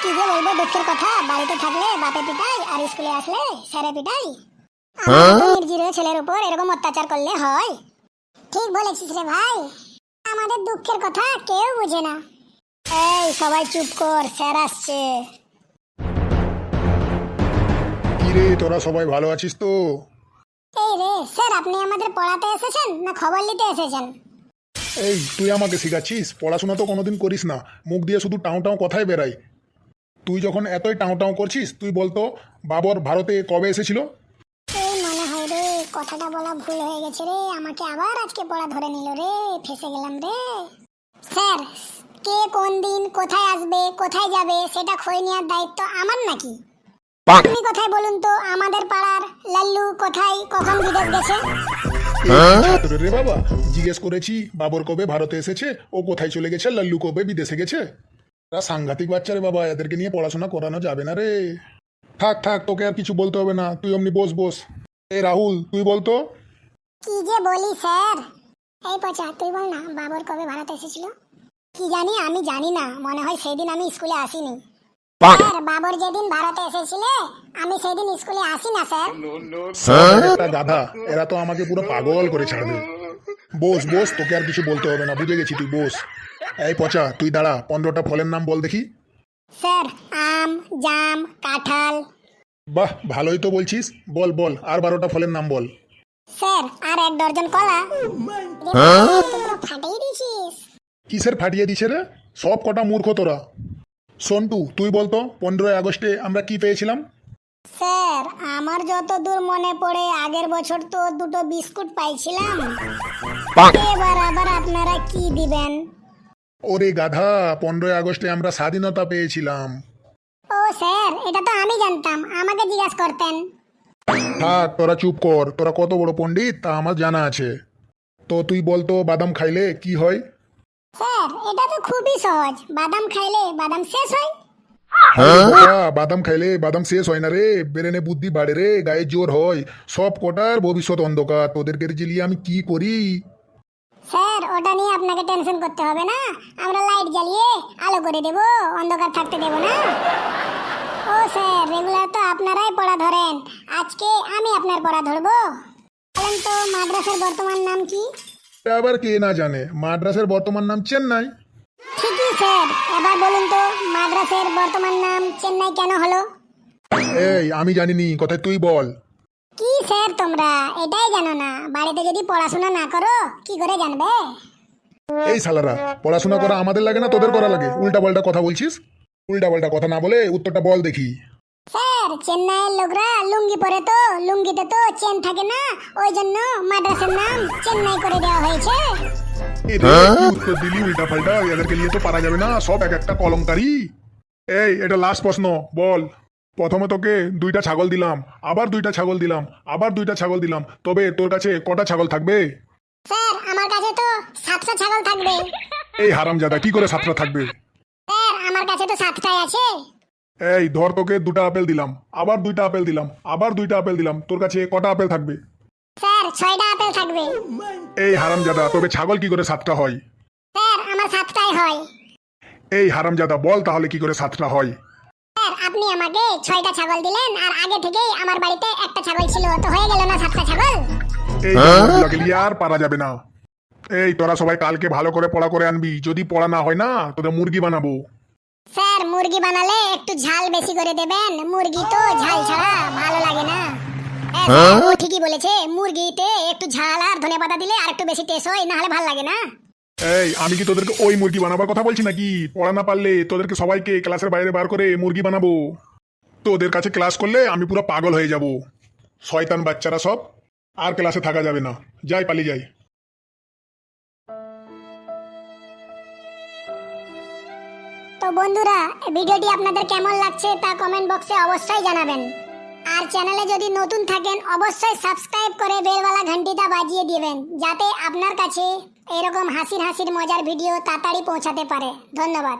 কি যে বলবো দুঃখের কথা, বাড়িতে থাকলে বাপে পিটাই আর স্কুলে আসলে স্যারে পিটাই। আমার নির্জীব ছেলের উপর এরকম অত্যাচার করলে হয়? ঠিক বলেছিস রে ভাই, আমাদের দুঃখের কথা কেউ বুঝে না। এই সবাই চুপ কর, স্যার আসছে। কি রে, তোরা সবাই ভালো আছিস তো? এই রে স্যার, আপনি আমাদের পড়াতে এসেছেন না খবর নিতে এসেছেন? এই তুই আমাকে শিখাচ্ছিস? পড়াশোনা তো কোনোদিন করিস না, মুখ দিয়ে শুধু টাউ টাউ কথাই বেরাই। তুই যখন এতই টাউ টাউ করছিস, তুই বলতো বাবর ভারতে কবে এসেছিল? এই মনে হয় রে কথাটা বলা ভুল হয়ে গেছে রে, আমাকে আবার আজকে পড়া ধরে নিল রে, ফেসে গেলাম রে। স্যার, কে কোন দিন কোথায় আসবে কোথায় যাবে সেটা খোঁজ নেওয়ার দায়িত্ব আমার নাকি? আপনি কোথায় বলুন তো, আমাদের পাড়ার লাল্লু কোথায় কখন বিদেশ গেছে? ছাত্র রে বাবা, জিজ্ঞেস করেছি বাবর কবে ভারতে এসেছে, ও কোথায় চলে গেছে, লাল্লু কবে বিদেশে গেছে। এরা সাংঘাতিক বাচ্চা রে বাবা, এদেরকে নিয়ে পড়াশোনা করানো যাবে না রে। থাক থাক, তোকে আর কিছু বলতে হবে না, তুই অমনি বস বস। এই রাহুল, তুই বলতো। কি যে বলি স্যার। এই পচা, তুই বল না বাবর কবে ভারতে এসেছিল? কি জানি, আমি জানি না, মনে হয় সেদিন আমি স্কুলে আসিনি। স্যার, বাবর যেদিন ভারতে এসেছিল আমি সেদিন স্কুলে আসি না স্যার। একটা গাধা, এরা তো আমাকে পুরো পাগল করে ছাড়বে। বস বস, তোকে আর কিছু বলতে হবে না, বুঝে গেছি, তুই বস। এই পচা, তুই দাঁড়া, 15টা ফলের নাম বল দেখি। স্যার, আম, জাম, কাঁঠাল। বাহ, ভালোই তো বলছিস, বল বল, আর 12টা ফলের নাম বল। স্যার, আর 1 ডজন কলা। ফাটিয়ে দিছিস। কিসের ফাটিয়ে দিছে রে? সব কটা মূর্খ তোরা। সন্টু, তুই বলতো 15ই আগস্টে আমরা কি পেয়েছিলাম? স্যার, আমার যতদূর মনে পড়ে আগের বছর তো 2টো বিস্কুট পাইছিলাম। এবার আবার আপনারা কি দিবেন? ওরে গাধা, 15ই আগস্টে আমরা স্বাধীনতা পেয়েছিলাম। ও স্যার, এটা তো আমি জানতাম, আমাকে জিজ্ঞাসা করতেন। থাক, তোরা চুপ কর, তোরা কত বড় পণ্ডিত তা আমার জানা আছে। তো তুই বলতো বাদাম খাইলে কি হয়? স্যার, এটা তো খুবই সহজ, বাদাম খাইলে বাদাম শেষ হয়। বাদাম খাইলে বাদাম শেষ হয় না রে, ব্রেনে বুদ্ধি বাড়ে রে, গায়ে জোর হয়। সব কটার ভবিষ্যৎ অন্ধকার, তোদেরকে জিলিয়ে আমি কি করি? স্যার, ওটা নিয়ে আপনাকে টেনশন করতে হবে না, আমরা লাইট জ্বালিয়ে আলো করে দেব, অন্ধকার থাকতে দেব না। ও স্যার, রেগুলার তো আপনারাই পড়া ধরেন, আজকে আমি আপনার পড়া ধরবো। বলেন তো মাদ্রাসার বর্তমান নাম কি? আবার কে না জানে, মাদ্রাসের বর্তমান নাম চেন্নাই। ঠিকই স্যার, এবার বলুন তো মাদ্রাসার বর্তমান নাম চেন্নাই কেন হলো? এই আমি জানিনি, কথায় তুই বল। কি স্যার, তোমরা এটাই জানো না? বাড়িতে যদি পড়াশোনা না করো কি করে জানবে? এই শালারা, পড়াশোনা করা আমাদের লাগে না তোদের করা লাগে? উল্টা পাল্টা কথা বলছিস, উল্টা পাল্টা কথা না বলে উত্তরটা বল দেখি। স্যার, চেন্নাইয়ের লোকরা লুঙ্গি পরে তো লুঙ্গিতে তো চেন থাকে না, ওই জন্য মাদ্রাসার নাম চেন্নাই করে দেওয়া হয়েছে। উত্তর দিলি উল্টা পাল্টা, এদেরকে নিয়ে তো পারা যাবে না, সব এক একটা কলঙ্কারি। এই, এটা লাস্ট প্রশ্ন, বল। প্রথমে তোকে 2টা ছাগল দিলাম, আবার 2টা ছাগল দিলাম, আবার 2টা ছাগল দিলাম, তবে তোর কাছে কটা ছাগল থাকবে? স্যার, আমার কাছে তো 7টা ছাগল থাকবে। এই হারামজাদা, কি করে 7টা থাকবে? স্যার, আমার কাছে তো 7টাই আছে। এই ধর, তোকে 2টা আপেল দিলাম, আবার 2টা আপেল দিলাম, আবার 2টা আপেল দিলাম, তোর কাছে কটা আপেল থাকবে? স্যার, 6টা আপেল থাকবে। এই হারামজাদা, তবে ছাগল কি করে 7টা হয়? স্যার, আমার 7টাই হয়। এই হারামজাদা, বল তাহলে কি করে 7টা হয়? স্যার, আপনি আমাকে 6টা ছাগল দিলেন আর আগে থেকেই আমার বাড়িতে একটা ছাগল ছিল, তো হয়ে গেল না 7টা ছাগল। এই জানোয়ারগুলোকে নিয়ে আর পারা যাবে না। এই তোরা সবাই কালকে ভালো করে পড়া করে আনবি, যদি পড়া না হয় না তোদের মুরগি বানাবো। স্যার, মুরগি বানালে একটু ঝাল বেশি করে দেবেন, মুরগি তো ঝাল ছাড়া ভালো লাগে না। স্যার, ও ঠিকই বলেছে, মুরগিতে একটু ঝাল আর ধনেপাতা দিলে আর একটু বেশি টেস্ট হয়, না হলে ভালো লাগে না। এই আমি কি তোদেরকে ওই মুরগি বানাবার কথা বলছি নাকি? পড়া না পারলে তোদেরকে সবাইকে ক্লাসের বাইরে বার করে মুরগি বানাবো। তোদের কাছে ক্লাস করলে আমি পুরো পাগল হয়ে যাব। শয়তান বাচ্চারা সব, আর ক্লাসে থাকা যাবে না, যাই পালিয়ে যাই। তো বন্ধুরা, ভিডিওটি আপনাদের কেমন লাগছে তা কমেন্ট বক্সে অবশ্যই জানাবেন। আর চ্যানেলে যদি নতুন থাকেন অবশ্যই সাবস্ক্রাইব করে বেলওয়ালা ঘন্টিটা বাজিয়ে দিবেন, যাতে আপনার কাছে এরকম হাসির হাসির মজার ভিডিও তাড়াতাড়ি পৌঁছাতে পারে। ধন্যবাদ।